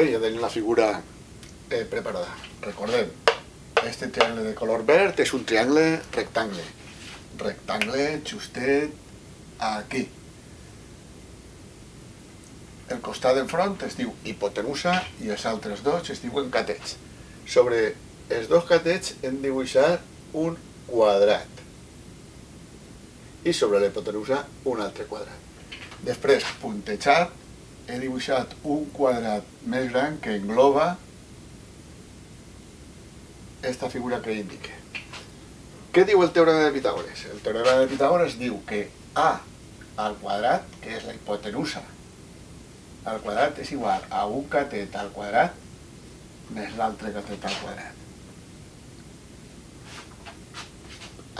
Bé, ja tenim la figura preparada. Recordem, este triangle de color verd és un triangle rectangle. Rectangle justet aquí. El costat d'enfront es diu hipotenusa i els altres dos es diuen catets. Sobre els dos catets hem dibuixat un quadrat i sobre la hipotenusa un altre quadrat. Després, puntejat, he dibuixat un quadrat més gran que engloba esta figura que indica. Què diu el teorema de Pitàgores? El teorema de Pitàgores diu que A al quadrat, que és la hipotenusa al quadrat, és igual a un catet al quadrat més l'altre catet al quadrat.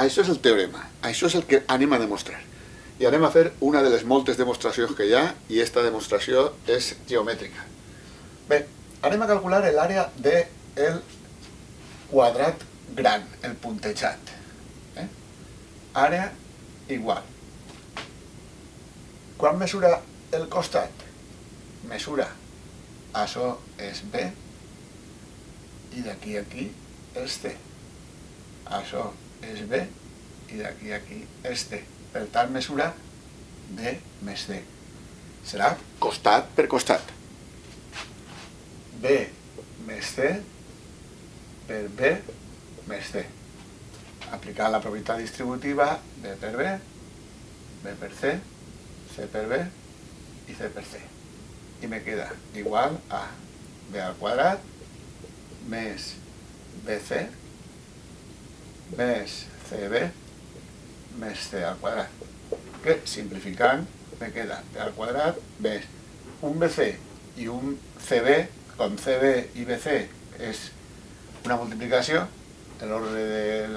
Això és el teorema, això és el que anem a demostrar. I anem a fer una de les moltes demostracions que hi ha, i aquesta demostració és geomètrica. Bé, anem a calcular l'àrea del quadrat gran, el puntejat. Àrea igual. Quan mesura el costat? Mesura, això és B, i d'aquí a aquí és C. Això és B, i d'aquí a aquí és C. Per tant, mesura B més C. Serà costat per costat. B més C per B més C. Aplicar la propietat distributiva B per B, B per C, C per B i C per C. I me queda igual a B al quadrat més BC més CB més C al quadrat, que simplificant me queda B al quadrat més un BC i un CB, com CB i BC és una multiplicació, l'ordre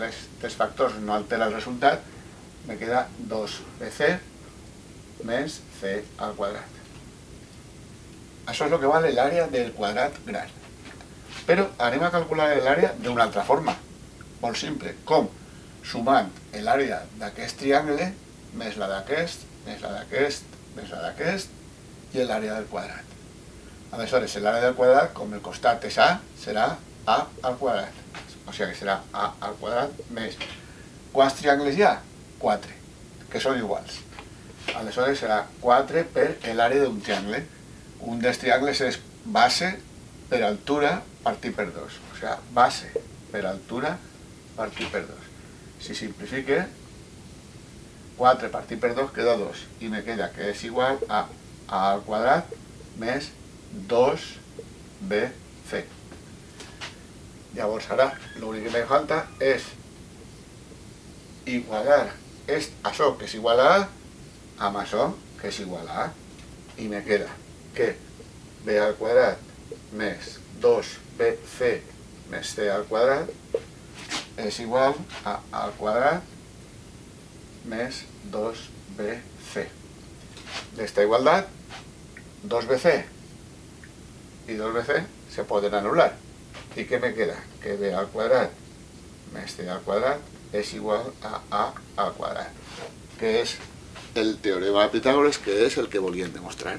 dels factors no altera el resultat, me queda 2BC més C al quadrat. Això és el que val l'àrea del quadrat gran. Però anem a calcular l'àrea d'una altra forma, molt simple, com sumant l'àrea d'aquest triangle més la d'aquest, més la d'aquest, més la d'aquest i l'àrea del quadrat. Aleshores, l'àrea del quadrat, com el costat és A, serà A al quadrat. O sigui que serà A al quadrat més... Quants triangles hi ha? 4, que són iguals. Aleshores serà 4 per l'àrea d'un triangle. Un dels triangles és base per altura partir per 2. O sigui, base per altura partir per 2. Si simplifique, 4 partir per 2 queda 2. I me queda que és igual a A al quadrat més 2BC. Llavors ara l'únic que me falta és igualar això que és igual a A amb això que és igual a A. I me queda que B al quadrat més 2BC més C al quadrat és igual a A al quadrat més 2BC. D'esta igualtat, 2BC i 2BC se poden anul·lar. I què me queda? Que B al quadrat més C al quadrat és igual a A al quadrat, que és el teorema de Pitàgores, que és el que volien demostrar.